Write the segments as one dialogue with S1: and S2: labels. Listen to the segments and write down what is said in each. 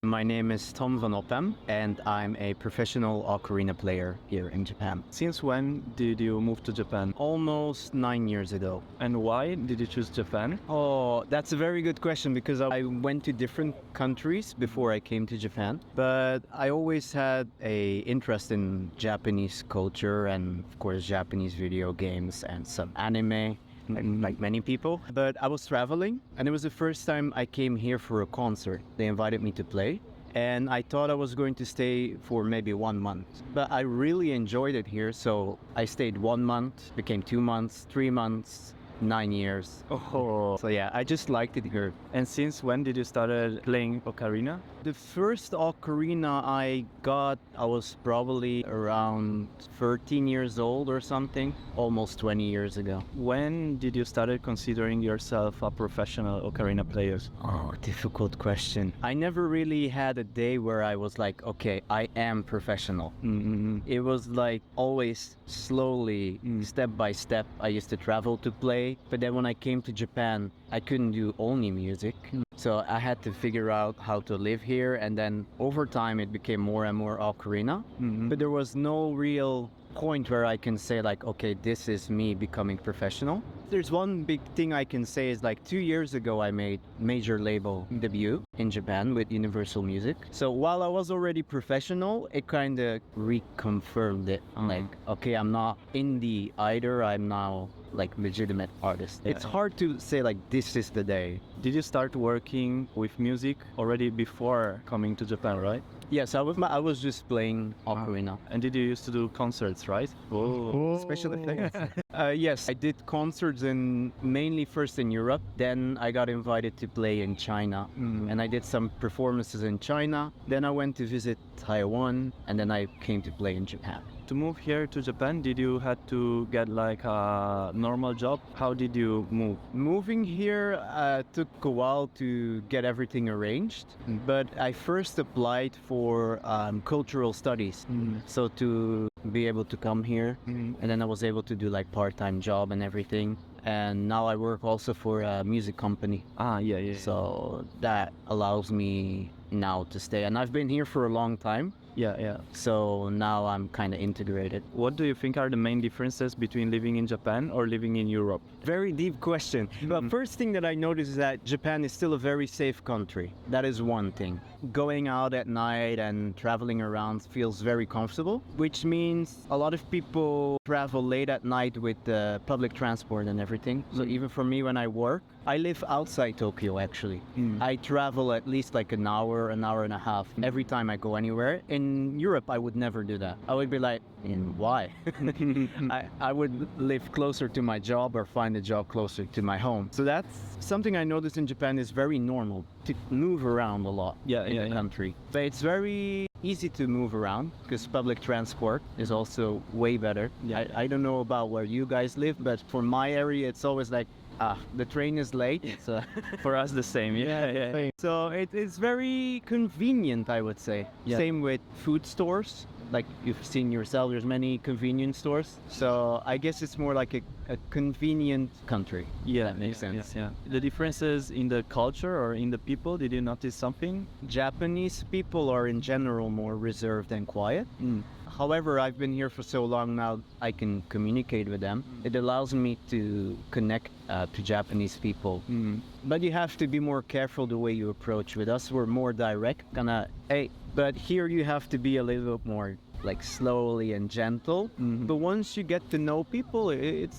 S1: My name is Tom van Oppem, and I'm a professional Ocarina player here in Japan.
S2: Since when did you move to Japan?
S1: Almost 9 years ago.
S2: And why did you choose Japan?
S1: Oh, that's a very good question because I went to different countries before I came to Japan. But I always had a interest in Japanese culture and, of course, Japanese video games and some anime. Like many people. But I was traveling, and it was the first time I came here for a concert. They invited me to play, and I thought I was going to stay for maybe 1 month. But I really enjoyed it here, so I stayed 1 month, became 2 months, 3 months, 9 years.
S2: Oh.
S1: So yeah, I just liked it here.
S2: And since when did you started playing Ocarina?
S1: The first Ocarina I got, I was probably around 13 years old or something, almost 20 years ago.
S2: When did you started considering yourself a professional Ocarina player?
S1: Oh, difficult question. I never really had a day where I was like, okay, I am professional. It was like always slowly, step by step. I used to travel to play, but then when I came to Japan, I couldn't do only music. So I had to figure out how to live here, and then over time it became more and more Ocarina. But there was no real point where I can say like, okay, this is me becoming professional. There's one big thing I can say is like 2 years ago I made major label debut in Japan with Universal Music. So while I was already professional, it kind of reconfirmed it. Like, okay, I'm not indie either, I'm now like legitimate artist. It's hard to say like this is the day.
S2: Did you start working with music already before coming to Japan, right?
S1: Yes, I was just playing Ocarina.
S2: And did you used to do concerts, right?
S1: Oh, special effects. Yes, I did concerts mainly first in Europe. Then I got invited to play in China, and I did some performances in China. Then I went to visit Taiwan, and then I came to play in Japan.
S2: To move here to Japan, did you had to get like a normal job? How did you move?
S1: Moving here took a while to get everything arranged, but I first applied for cultural studies, so to be able to come here, and then I was able to do like part-time job and everything. And now I work also for a music company.
S2: Yeah.
S1: So that allows me now to stay, and I've been here for a long time.
S2: Yeah.
S1: So now I'm kind of integrated.
S2: What do you think are the main differences between living in Japan or living in Europe?
S1: Very deep question. But first thing that I noticed is that Japan is still a very safe country. That is one thing. Going out at night and traveling around feels very comfortable, which means a lot of people travel late at night with public transport and everything. So even for me when I work, I live outside Tokyo actually. I travel at least like an hour and a half every time I go anywhere. In Europe, I would never do that. I would be like, why? I would live closer to my job or find a job closer to my home. So that's something I noticed in Japan is very normal to move around a lot in the country. But it's very easy to move around because public transport is also way better. I don't know about where you guys live, but for my area, it's always like, the train is late. So
S2: for us the same. Yeah.
S1: So it's very convenient, I would say. Same with food stores. Like you've seen yourself, there's many convenience stores. So I guess it's more like a convenient country.
S2: Yeah,
S1: that makes sense.
S2: Yeah. The differences in the culture or in the people, did you notice something?
S1: Japanese people are in general more reserved and quiet. However, I've been here for so long now, I can communicate with them. It allows me to connect to Japanese people. But you have to be more careful the way you approach. With us, we're more direct, hey. But here you have to be a little bit more like slowly and gentle. But once you get to know people,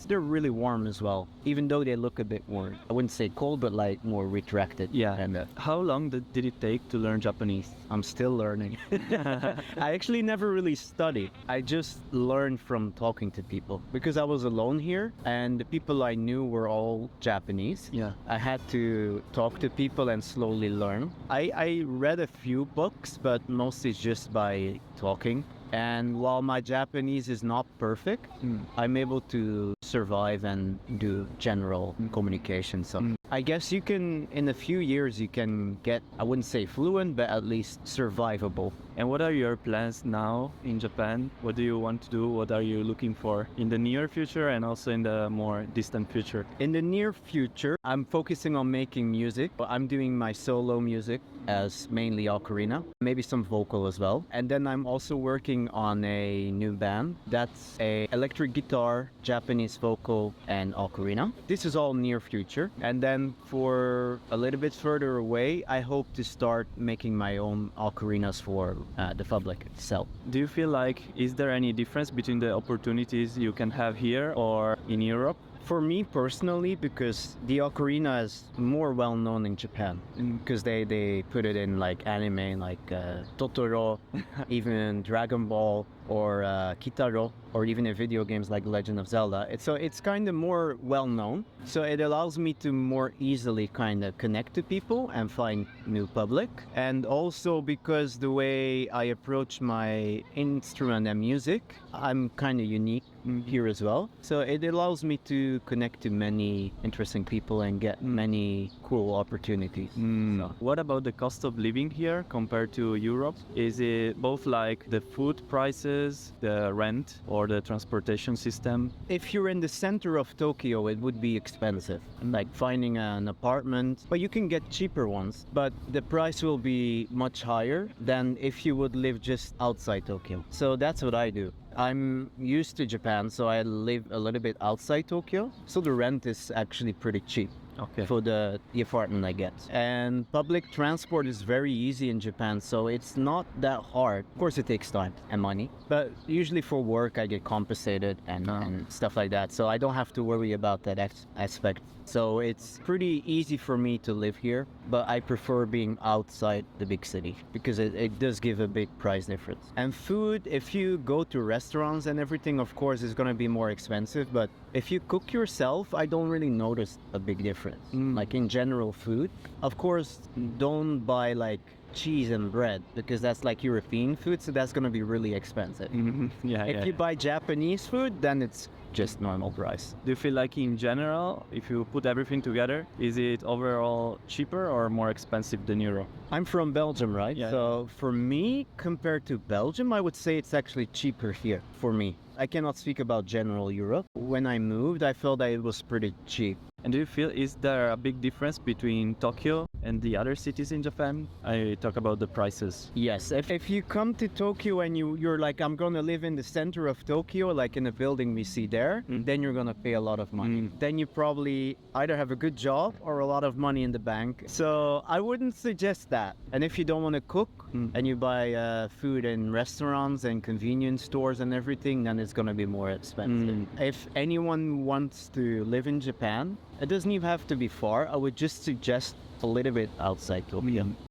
S1: they're really warm as well. Even though they look a bit more, I wouldn't say cold, but like more retracted.
S2: Yeah.
S1: And
S2: how long did it take to learn Japanese?
S1: I'm still learning. I actually never really studied. I just learned from talking to people because I was alone here and the people I knew were all Japanese.
S2: Yeah.
S1: I had to talk to people and slowly learn. I read a few books, but mostly just by talking. And while my Japanese is not perfect, I'm able to survive and do general communication. So I guess you can, in a few years, you can get, I wouldn't say fluent, but at least survivable.
S2: And what are your plans now in Japan? What do you want to do? What are you looking for in the near future and also in the more distant future?
S1: In the near future, I'm focusing on making music. I'm doing my solo music as mainly ocarina, maybe some vocal as well. And then I'm also working on a new band that's a electric guitar, Japanese vocal, and ocarina. This is all near future. And then for a little bit further away, I hope to start making my own ocarinas for the public itself.
S2: Do you feel like, is there any difference between the opportunities you can have here or in Europe?
S1: For me personally, because the ocarina is more well known in Japan, because they put it in like anime, like Totoro, even Dragon Ball, or Kitaro, or even in video games like Legend of Zelda. It's kind of more well known. So it allows me to more easily kind of connect to people and find new public. And also because the way I approach my instrument and music, I'm kind of unique here as well. So it allows me to connect to many interesting people and get many cool opportunities. So.
S2: What about the cost of living here compared to Europe? Is it both like the food prices, the rent, or the transportation system?
S1: If you're in the center of Tokyo, it would be expensive, like finding an apartment, but you can get cheaper ones, but the price will be much higher than if you would live just outside Tokyo. So that's what I do. I'm used to Japan, so I live a little bit outside Tokyo, so the rent is actually pretty cheap.
S2: Okay.
S1: For the apartment I get. And public transport is very easy in Japan, so it's not that hard. Of course, it takes time and money, but usually for work I get compensated and stuff like that, so I don't have to worry about that aspect. So it's pretty easy for me to live here, but I prefer being outside the big city because it does give a big price difference. And food, if you go to restaurants and everything, of course, is going to be more expensive, but if you cook yourself, I don't really notice a big difference. Like in general food, of course, don't buy like cheese and bread because that's like European food, so that's going to be really expensive. If you buy Japanese food, then it's just normal price.
S2: Do you feel like in general, if you put everything together, is it overall cheaper or more expensive than Europe?
S1: I'm from Belgium, right?
S2: Yeah.
S1: So for me, compared to Belgium, I would say it's actually cheaper here for me. I cannot speak about general Europe. When I moved, I felt that it was pretty cheap.
S2: And do you feel, is there a big difference between Tokyo and the other cities in Japan? I talk about the prices.
S1: Yes, if you come to Tokyo and you're like, I'm going to live in the center of Tokyo, like in a building we see there, then you're going to pay a lot of money. Then you probably either have a good job or a lot of money in the bank. So I wouldn't suggest that. And if you don't want to cook and you buy food in restaurants and convenience stores and everything, then it's going to be more expensive. If anyone wants to live in Japan, it doesn't even have to be far. I would just suggest a little bit outside Tokyo.